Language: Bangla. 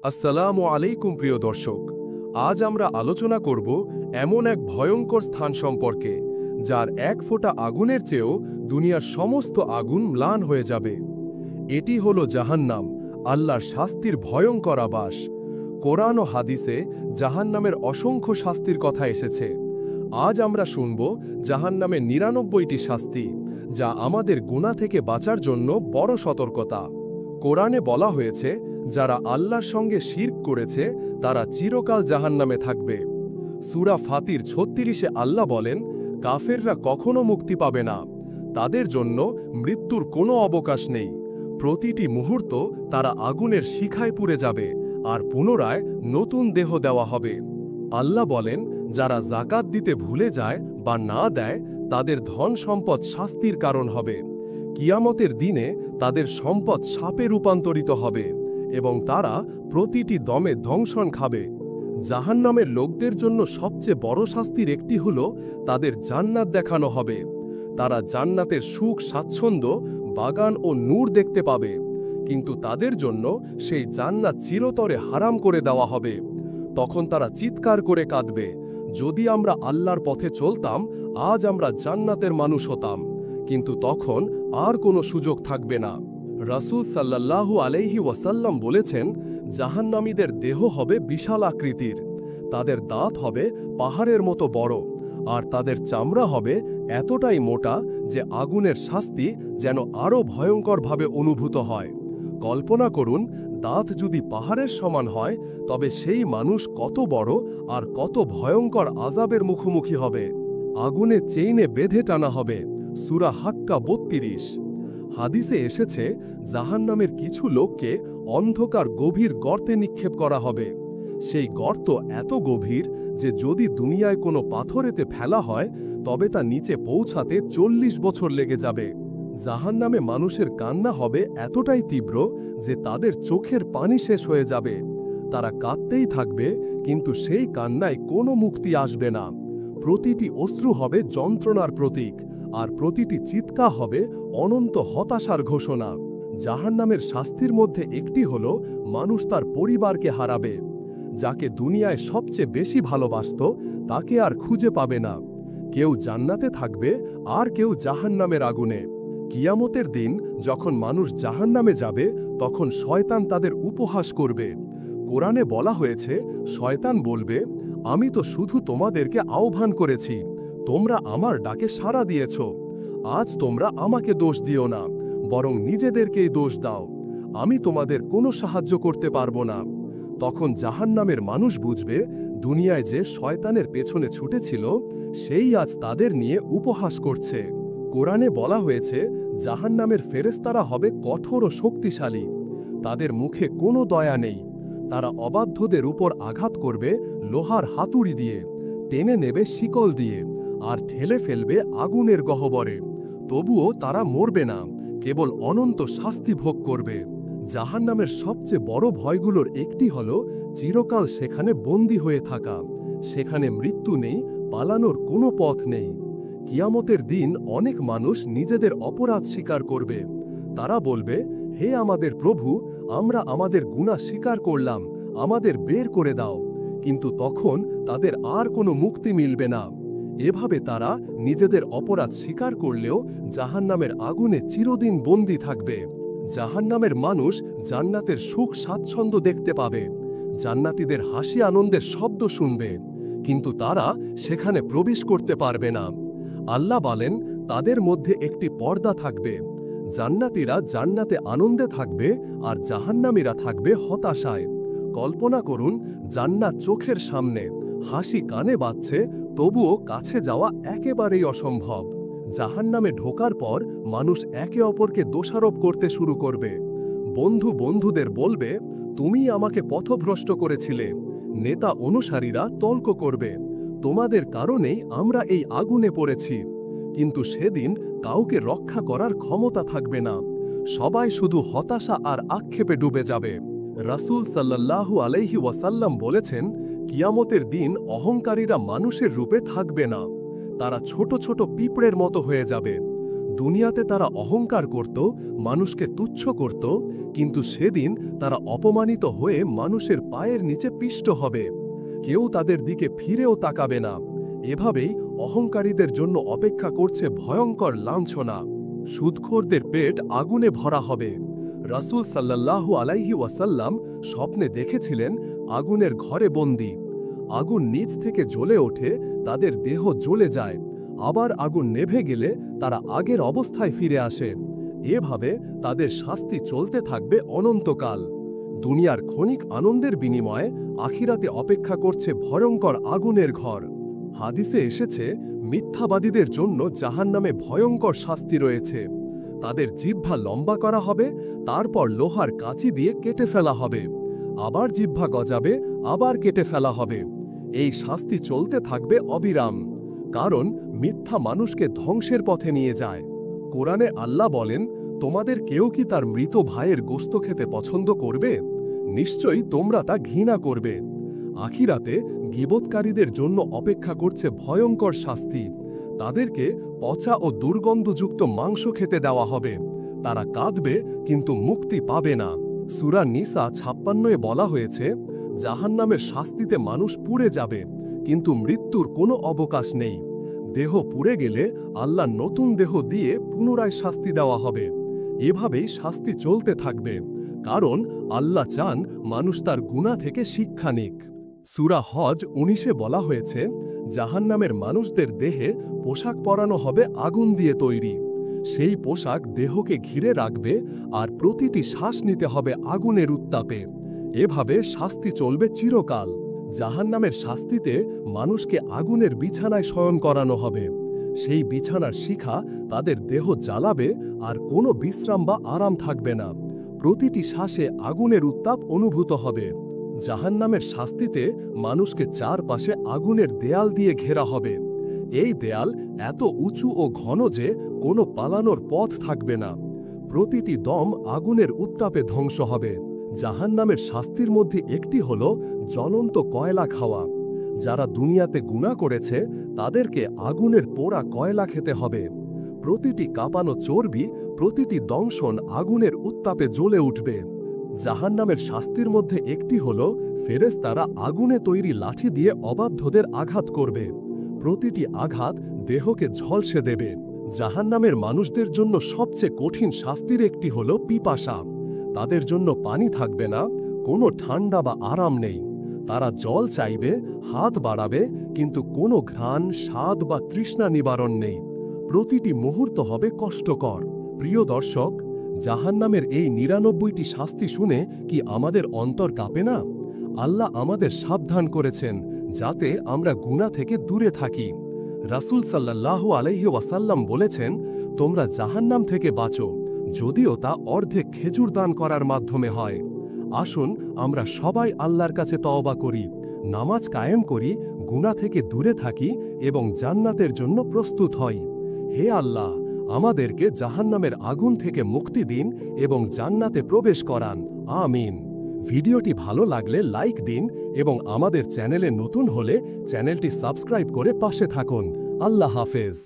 আসসালামু আলাইকুম প্রিয় দর্শক, আজ আমরা আলোচনা করব এমন এক ভয়ঙ্কর স্থান সম্পর্কে যার এক ফোঁটা আগুনের চেয়েও দুনিয়ার সমস্ত আগুন ম্লান হয়ে যাবে। এটি হলো জাহান্নাম, আল্লাহর শাস্তির ভয়ঙ্কর আবাস। কোরআন ও হাদিসে জাহান্নামের অসংখ্য শাস্তির কথা এসেছে। আজ আমরা শুনব জাহান্নামের ৯৯টি শাস্তি, যা আমাদের গুনাহ থেকে বাঁচার জন্য বড় সতর্কতা। কোরআনে বলা হয়েছে, যারা আল্লাহর সঙ্গে শিরক করেছে তারা চিরকাল জাহান্নামে থাকবে। সূরা ফাতির ৩৬-এ আল্লাহ বলেন, কাফেররা কখনো মুক্তি পাবে না, তাদের জন্য মৃত্যুর কোনো অবকাশ নেই। প্রতিটি মুহূর্ত তারা আগুনের শিখায় পুড়ে যাবে, আর পুনরায় নতুন দেহ দেওয়া হবে। আল্লাহ বলেন, যারা যাকাত দিতে ভুলে যায় বা না দেয় তাদের ধন সম্পদ শাস্তির কারণ হবে। কিয়ামতের দিনে তাদের সম্পদ সাপে রূপান্তরিত হবে এবং তারা প্রতিটি দমে ধ্বংসন খাবে। জাহান্নামের লোকদের জন্য সবচেয়ে বড় শাস্তির একটি হল তাদের জান্নাত দেখানো হবে। তারা জান্নাতের সুখ, স্বাচ্ছন্দ্য, বাগান ও নূর দেখতে পাবে, কিন্তু তাদের জন্য সেই জান্নাত চিরতরে হারাম করে দেওয়া হবে। তখন তারা চিৎকার করে কাঁদবে, যদি আমরা আল্লাহর পথে চলতাম, আজ আমরা জান্নাতের মানুষ হতাম। কিন্তু তখন আর কোনো সুযোগ থাকবে না। রাসূল সাল্লাল্লাহু আলাইহি ওয়াসাল্লাম বলেছেন, জাহান্নামীদের দেহ হবে বিশাল আকৃতির, তাদের দাঁত হবে পাহাড়ের মতো বড়, আর তাদের চামড়া হবে এতটাই মোটা যে আগুনের শাস্তি যেন আরও ভয়ঙ্করভাবে অনুভূত হয়। কল্পনা করুন, দাঁত যদি পাহাড়ের সমান হয়, তবে সেই মানুষ কত বড় আর কত ভয়ঙ্কর আযাবের মুখোমুখি হবে। আগুনে চেইনে বেঁধে টানা হবে। সূরা হাক্কা ৩২। হাদিসে এসেছে, জাহান্নামের কিছু লোককে অন্ধকার গভীর গর্তে নিক্ষেপ করা হবে। সেই গর্ত এত গভীর যে যদি দুনিয়ায় কোনো পাথরেতে ফেলা হয় তবে তা নিচে পৌঁছাতে ৪০ বছর লেগে যাবে। জাহান্নামে মানুষের কান্না হবে এতটাই তীব্র যে তাদের চোখের পানি শেষ হয়ে যাবে। তারা কাঁদতেই থাকবে, কিন্তু সেই কান্নায় কোনো মুক্তি আসবে না। প্রতিটি অশ্রু হবে যন্ত্রণার প্রতীক, আর প্রতিটি চিৎকার হবে অনন্ত হতাশার ঘোষণা। জাহান্নামের শাস্তির মধ্যে একটি হল মানুষ তার পরিবারকে হারাবে। যাকে দুনিয়ায় সবচেয়ে বেশি ভালোবাসত তাকে আর খুঁজে পাবে না। কেউ জান্নাতে থাকবে আর কেউ জাহান্নামের আগুনে। কিয়ামতের দিন যখন মানুষ জাহান্নামে যাবে, তখন শয়তান তাদের উপহাস করবে। কোরআনে বলা হয়েছে, শয়তান বলবে, আমি তো শুধু তোমাদেরকে আহ্বান করেছি, তোমরা আমার ডাকে সাড়া দিয়েছ। আজ তোমরা আমাকে দোষ দিও না, বরং নিজেদেরকেই দোষ দাও। আমি তোমাদের কোনো সাহায্য করতে পারবো না। তখন জাহান্নামের মানুষ বুঝবে, দুনিয়ায় যে শয়তানের পেছনে ছুটেছিল সেই আজ তাদের নিয়ে উপহাস করছে। কোরআনে বলা হয়েছে, জাহান্নামের ফেরেশতারা হবে কঠোর ও শক্তিশালী, তাদের মুখে কোনো দয়া নেই। তারা অবাধ্যদের উপর আঘাত করবে লোহার হাতুড়ি দিয়ে, টেনে নেবে শিকল দিয়ে, আর ঠেলে ফেলবে আগুনের গহ্বরে। তবুও তারা মরবে না, কেবল অনন্ত শাস্তি ভোগ করবে। জাহান্নামের সবচেয়ে বড় ভয়গুলোর একটি হল চিরকাল সেখানে বন্দী হয়ে থাকা। সেখানে মৃত্যু নেই, পালানোর কোনো পথ নেই। কিয়ামতের দিন অনেক মানুষ নিজেদের অপরাধ স্বীকার করবে। তারা বলবে, হে আমাদের প্রভু, আমরা আমাদের গুনাহ স্বীকার করলাম, আমাদের বের করে দাও। কিন্তু তখন তাদের আর কোনো মুক্তি মিলবে না। এভাবে তারা নিজেদের অপরাধ স্বীকার করলেও জাহান্নামের আগুনে চিরদিন বন্দী থাকবে। জাহান্নামের মানুষ জান্নাতের সুখ স্বাচ্ছন্দ্য দেখতে পাবে, জান্নাতীদের হাসি আনন্দের শব্দ শুনবে, কিন্তু তারা সেখানে প্রবেশ করতে পারবে না। আল্লাহ বলেন, তাদের মধ্যে একটি পর্দা থাকবে। জান্নাতীরা জান্নাতে আনন্দে থাকবে আর জাহান্নামীরা থাকবে হতাশায়। কল্পনা করুন, জান্নাত চোখের সামনে, হাসি কানে বাজছে, তবুও কাছে যাওয়া একেবারেই অসম্ভব। জাহান্নামে ঢোকার পর মানুষ একে অপরকে দোষারোপ করতে শুরু করবে। বন্ধু বন্ধুদের বলবে, তুমি আমাকে পথভ্রষ্ট করেছিলে। নেতা অনুসারীরা তর্ক করবে, তোমাদের কারণেই আমরা এই আগুনে পড়েছি। কিন্তু সেদিন কাউকে রক্ষা করার ক্ষমতা থাকবে না। সবাই শুধু হতাশা আর আক্ষেপে ডুবে যাবে। রাসূল সাল্লাল্লাহু আলাইহি ওয়াসাল্লাম বলেছেন, কিয়ামতের দিন অহংকারীরা মানুষের রূপে থাকবে না। তারা ছোট ছোট পিঁপড়ের মতো হয়ে যাবে। দুনিয়াতে তারা অহংকার করত, মানুষকে তুচ্ছ করত, কিন্তু সেদিন তারা অপমানিত হয়ে মানুষের পায়ের নিচে পিষ্ট হবে। কেউ তাদের দিকে ফিরেও তাকাবে না। এভাবেই অহংকারীদের জন্য অপেক্ষা করছে ভয়ঙ্কর লাঞ্ছনা। সুদখোরদের পেট আগুনে ভরা হবে। রাসূল সাল্লাল্লাহু আলাইহি ওয়াসাল্লাম স্বপ্নে দেখেছিলেন আগুনের ঘরে বন্দী। আগুন নিচ থেকে জ্বলে ওঠে, তাদের দেহ জ্বলে যায়, আবার আগুন নেভে গেলে তারা আগের অবস্থায় ফিরে আসে। এভাবে তাদের শাস্তি চলতে থাকবে অনন্তকাল। দুনিয়ার ক্ষণিক আনন্দের বিনিময়ে আখিরাতে অপেক্ষা করছে ভয়ঙ্কর আগুনের ঘর। হাদিসে এসেছে, মিথ্যাবাদীদের জন্য জাহান্নামে ভয়ঙ্কর শাস্তি রয়েছে। তাদের জিহ্বা লম্বা করা হবে, তারপর লোহার কাঁচি দিয়ে কেটে ফেলা হবে। আবার জিহ্বা গজাবে, আবার কেটে ফেলা হবে। এই শাস্তি চলতে থাকবে অবিরাম, কারণ মিথ্যা মানুষকে ধ্বংসের পথে নিয়ে যায়। কোরআনে আল্লাহ বলেন, তোমাদের কেউ কি তার মৃত ভাইয়ের গোশত খেতে পছন্দ করবে? নিশ্চয়ই তোমরা তা ঘৃণা করবে। আখিরাতে গীবতকারীদের জন্য অপেক্ষা করছে ভয়ঙ্কর শাস্তি। তাদেরকে পচা ও দুর্গন্ধযুক্ত মাংস খেতে দেওয়া হবে। তারা কাঁদবে, কিন্তু মুক্তি পাবে না। সূরা নিসা 56-এ বলা হয়েছে, জাহান্নামের শাস্তিতে মানুষ পুড়ে যাবে, কিন্তু মৃত্যুর কোনো অবকাশ নেই। দেহ পুড়ে গেলে আল্লাহ নতুন দেহ দিয়ে পুনরায় শাস্তি দেওয়া হবে। এভাবেই শাস্তি চলতে থাকবে, কারণ আল্লাহ চান মানুষ তার গুনাহ থেকে শিক্ষা নিক। সূরা হজ 19-এ বলা হয়েছে, জাহান্নামের মানুষদের দেহে পোশাক পরানো হবে আগুন দিয়ে তৈরি। সেই পোশাক দেহকে ঘিরে রাখবে, আর প্রতিটি শ্বাস নিতে হবে আগুনের উত্তাপে। এভাবে শাস্তি চলবে চিরকাল। জাহান্নামের শাস্তিতে মানুষকে আগুনের বিছানায় শয়ন করানো হবে। সেই বিছানার শিখা তাদের দেহ জ্বালাবে, আর কোনো বিশ্রাম বা আরাম থাকবে না। প্রতিটি শ্বাসে আগুনের উত্তাপ অনুভূত হবে। জাহান্নামের শাস্তিতে মানুষকে চারপাশে আগুনের দেয়াল দিয়ে ঘেরা হবে। এই দেয়াল এত উঁচু ও ঘন যে কোনো পালানোর পথ থাকবে না। প্রতিটি দম আগুনের উত্তাপে ধ্বংস হবে। জাহান্নামের শাস্তির মধ্যে একটি হল জ্বলন্ত কয়লা খাওয়া। যারা দুনিয়াতে গুনাহ করেছে তাদেরকে আগুনের পোড়া কয়লা খেতে হবে। প্রতিটি কাঁপানো চর্বি, প্রতিটি দংশন আগুনের উত্তাপে জ্বলে উঠবে। জাহান্নামের শাস্তির মধ্যে একটি হল ফেরেশতারা আগুনে তৈরি লাঠি দিয়ে অবাধ্যদের আঘাত করবে। প্রতিটি আঘাত দেহকে ঝলসে দেবে। জাহান্নামের মানুষদের জন্য সবচেয়ে কঠিন শাস্তির একটি হল পিপাসা। তাদের জন্য পানি থাকবে না, কোনো ঠান্ডা বা আরাম নেই। তারা জল চাইবে, হাত বাড়াবে, কিন্তু কোনো ঘ্রাণ, স্বাদ বা তৃষ্ণা নিবারণ নেই। প্রতিটি মুহূর্ত হবে কষ্টকর। প্রিয় দর্শক, জাহান্নামের এই ৯৯টি শাস্তি শুনে কি আমাদের অন্তর কাঁপে না? আল্লাহ আমাদের সাবধান করেছেন যাতে আমরা গুনাহ থেকে দূরে থাকি। রাসূল সাল্লাল্লাহু আলাইহি ওয়াসাল্লাম বলেছেন, তোমরা জাহান্নাম থেকে বাঁচো, যদিও তা অর্ধেক খেজুর দান করার মাধ্যমে হয়। আসুন আমরা সবাই আল্লাহর কাছে তওবা করি, নামাজ কায়েম করি, গুনাহ থেকে দূরে থাকি এবং জান্নাতের জন্য প্রস্তুত হই। হে আল্লাহ, আমাদেরকে জাহান্নামের আগুন থেকে মুক্তি দিন এবং জান্নাতে প্রবেশ করান। আমিন। ভিডিওটি ভালো লাগলে লাইক দিন এবং আমাদের চ্যানেলে নতুন হলে চ্যানেলটি সাবস্ক্রাইব করে পাশে থাকুন। আল্লাহ হাফেজ।